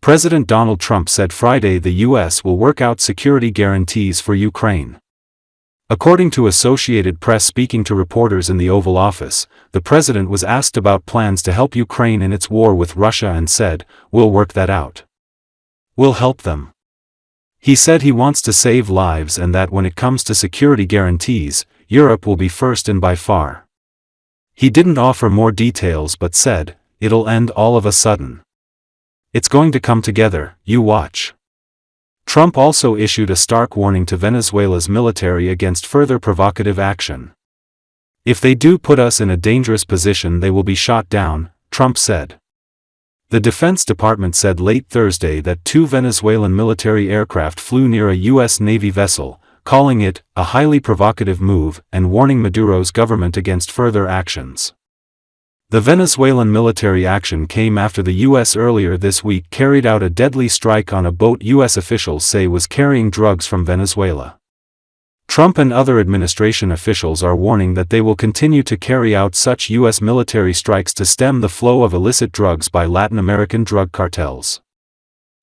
President Donald Trump said Friday the U.S. will work out security guarantees for Ukraine. According to Associated Press speaking to reporters in the Oval Office, the president was asked about plans to help Ukraine in its war with Russia and said, "We'll work that out. We'll help them." He said he wants to save lives and that when it comes to security guarantees, Europe will be first and by far. He didn't offer more details but said, "It'll end all of a sudden. It's going to come together, you watch." Trump also issued a stark warning to Venezuela's military against further provocative action. "If they do put us in a dangerous position, they will be shot down," Trump said. The Defense Department said late Thursday that 2 Venezuelan military aircraft flew near a U.S. Navy vessel, calling it a highly provocative move and warning Maduro's government against further actions. The Venezuelan military action came after the U.S. earlier this week carried out a deadly strike on a boat U.S. officials say was carrying drugs from Venezuela. Trump and other administration officials are warning that they will continue to carry out such U.S. military strikes to stem the flow of illicit drugs by Latin American drug cartels.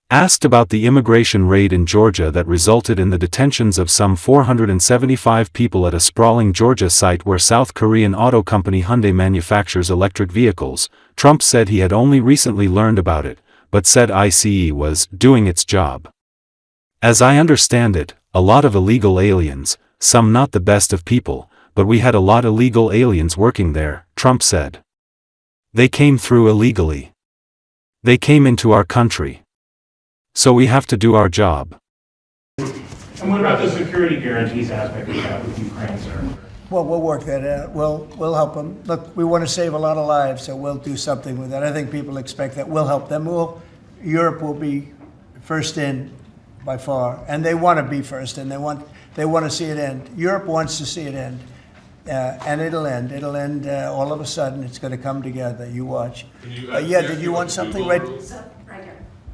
Asked about the immigration raid in Georgia that resulted in the detentions of some 475 people at a sprawling Georgia site where South Korean auto company Hyundai manufactures electric vehicles, Trump said he had only recently learned about it, but said ICE was doing its job. "As I understand it, a lot of illegal aliens, some not the best of people, but we had a lot of illegal aliens working there," Trump said. "They came through illegally. They came into our country. So we have to do our job." And what about the security guarantees aspect of that with Ukraine, sir? Well, we'll work that out. We'll help them. Look, we want to save a lot of lives, so we'll do something with that. I think people expect that. We'll help them. Europe will be first in by far, and they want to be first, and they want to see it end. Europe wants to see it end, and it'll end. It'll end all of a sudden. It's going to come together. You watch. Did you want something right?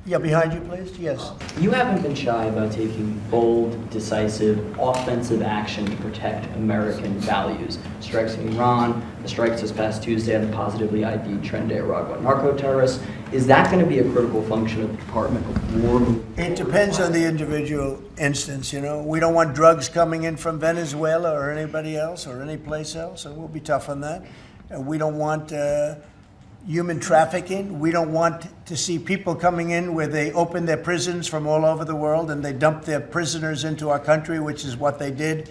Yeah, behind you, please. Yes. You haven't been shy about taking bold, decisive, offensive action to protect American values. Strikes in Iran, the strikes this past Tuesday on the positively ID'd Nicaragua narco-terrorists. Is that going to be a critical function of the Department of War? It depends on the individual instance, you know. We don't want drugs coming in from Venezuela or anybody else or any place else, and we'll be tough on that. We don't want human trafficking. We don't want to see people coming in where they open their prisons from all over the world and they dump their prisoners into our country, which is what they did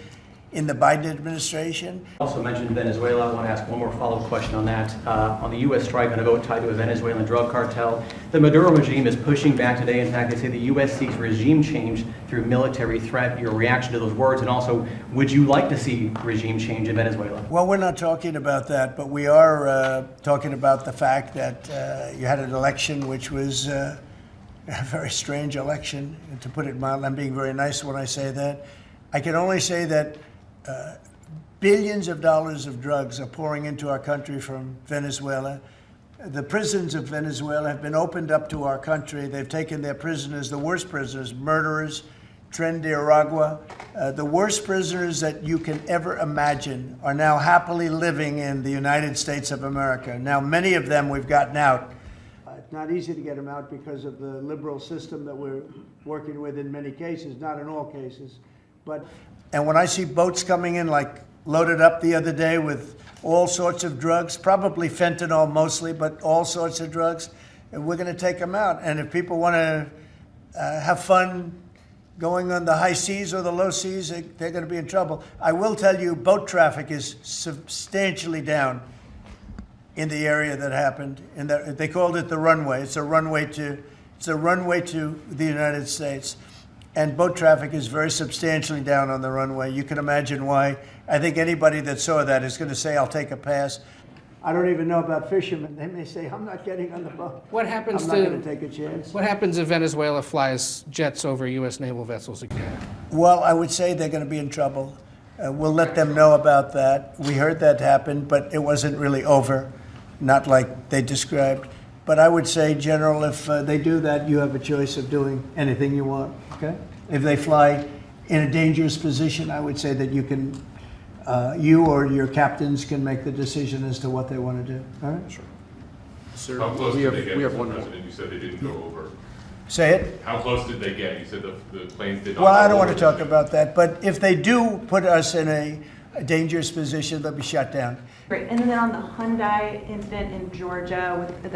in the Biden administration. Also mentioned Venezuela. I want to ask one more follow-up question on that. On the U.S. strike on a boat tied to a Venezuelan drug cartel, the Maduro regime is pushing back today. In fact, they say the U.S. seeks regime change through military threat. Your reaction to those words, and also, would you like to see regime change in Venezuela? Well, we're not talking about that, but we are talking about the fact that you had an election which was a very strange election, to put it mildly. I'm being very nice when I say that. I can only say that billions of dollars of drugs are pouring into our country from Venezuela. The prisons of Venezuela have been opened up to our country. They've taken their prisoners, the worst prisoners, murderers, Tren de Aragua. The worst prisoners that you can ever imagine are now happily living in the United States of America. Now, many of them we've gotten out. It's not easy to get them out because of the liberal system that we're working with in many cases, not in all cases. And when I see boats coming in, like loaded up the other day with all sorts of drugs, probably fentanyl mostly, but all sorts of drugs, and we're going to take them out. And if people want to have fun going on the high seas or the low seas, they're going to be in trouble. I will tell you, boat traffic is substantially down in the area that happened. They called it the runway. It's a runway to the United States. And boat traffic is very substantially down on the runway. You can imagine why. I think anybody that saw that is going to say, "I'll take a pass." I don't even know about fishermen. They may say, "I'm not getting on the boat. What happens I'm not going to take a chance." What happens if Venezuela flies jets over U.S. naval vessels again? Well, I would say they're going to be in trouble. We'll let them know about that. We heard that happen, but it wasn't really over, not like they described. But I would say, General, if they do that, you have a choice of doing anything you want, okay? If they fly in a dangerous position, I would say that you can, you or your captains can make the decision as to what they want to do, all right? Sir, how close did they get to the president? You said they didn't go over. Say it? How close did they get? You said the planes did not. Well, I don't want to talk about that, but if they do put us in a dangerous position, they'll be shut down. Great. And then on the Hyundai incident in Georgia with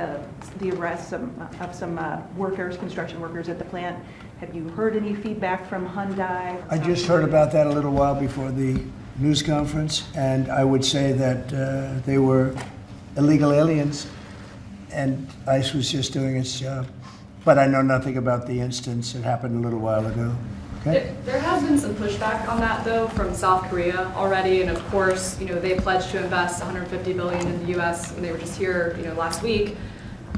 the arrest of some workers, construction workers at the plant, have you heard any feedback from Hyundai? I just heard about that a little while before the news conference, and I would say that they were illegal aliens, and ICE was just doing its job. But I know nothing about the instance. It happened a little while ago. Okay? There has been some pushback on that, though, from South Korea already, and of course, they pledged to invest $150 billion in the U.S. when they were just here, last week.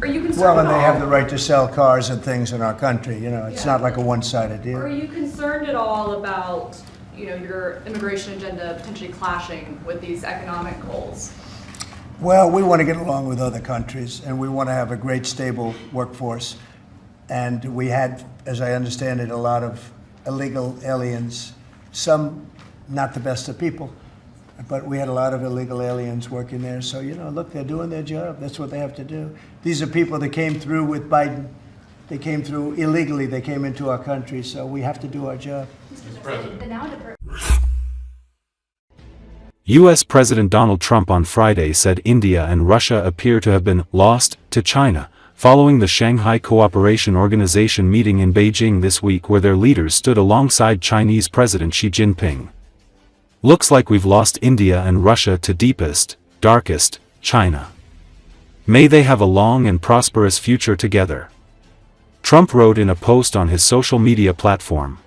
Are you concerned? Well, and they have the right to sell cars and things in our country. It's not like a one-sided deal. Are you concerned at all about, your immigration agenda potentially clashing with these economic goals? Well, we want to get along with other countries, and we want to have a great, stable workforce. And we had, as I understand it, a lot of illegal aliens, some not the best of people, but we had a lot of illegal aliens working there. So, look, they're doing their job. That's what they have to do. These are people that came through with Biden. They came through illegally. They came into our country, so we have to do our job. Mr. President. U.S. President Donald Trump on Friday said India and Russia appear to have been lost to China, following the Shanghai Cooperation Organization meeting in Beijing this week where their leaders stood alongside Chinese President Xi Jinping. Looks like we've lost India and Russia to deepest, darkest, China. May they have a long and prosperous future together. Trump wrote in a post on his social media platform.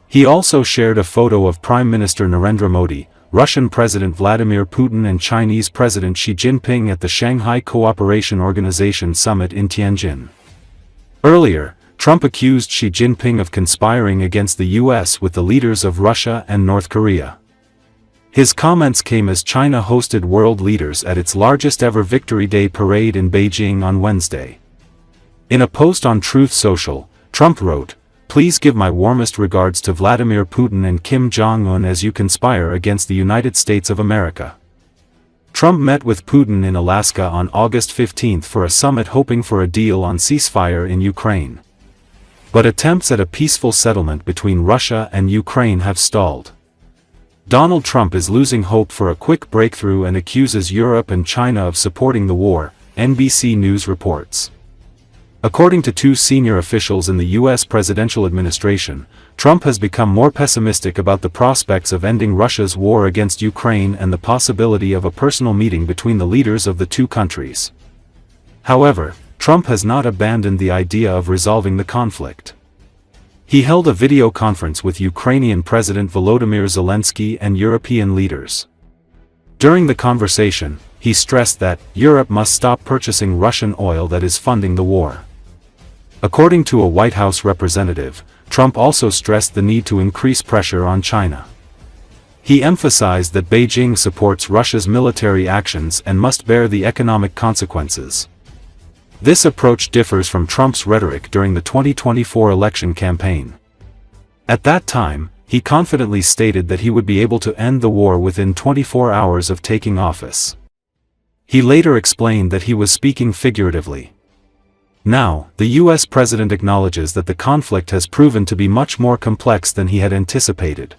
He also shared a photo of Prime Minister Narendra Modi, Russian President Vladimir Putin and Chinese President Xi Jinping at the Shanghai Cooperation Organization summit in Tianjin. Earlier, Trump accused Xi Jinping of conspiring against the U.S. with the leaders of Russia and North Korea. His comments came as China hosted world leaders at its largest ever Victory Day parade in Beijing on Wednesday. In a post on Truth Social, Trump wrote, "Please give my warmest regards to Vladimir Putin and Kim Jong-un as you conspire against the United States of America." Trump met with Putin in Alaska on August 15 for a summit hoping for a deal on ceasefire in Ukraine. But attempts at a peaceful settlement between Russia and Ukraine have stalled. Donald Trump is losing hope for a quick breakthrough and accuses Europe and China of supporting the war, NBC News reports. According to two senior officials in the U.S. presidential administration, Trump has become more pessimistic about the prospects of ending Russia's war against Ukraine and the possibility of a personal meeting between the leaders of the two countries. However, Trump has not abandoned the idea of resolving the conflict. He held a video conference with Ukrainian President Volodymyr Zelenski and European leaders. During the conversation, he stressed that Europe must stop purchasing Russian oil that is funding the war. According to a White House representative, Trump also stressed the need to increase pressure on China. He emphasized that Beijing supports Russia's military actions and must bear the economic consequences. This approach differs from Trump's rhetoric during the 2024 election campaign. At that time, he confidently stated that he would be able to end the war within 24 hours of taking office. He later explained that he was speaking figuratively. Now, the U.S. president acknowledges that the conflict has proven to be much more complex than he had anticipated.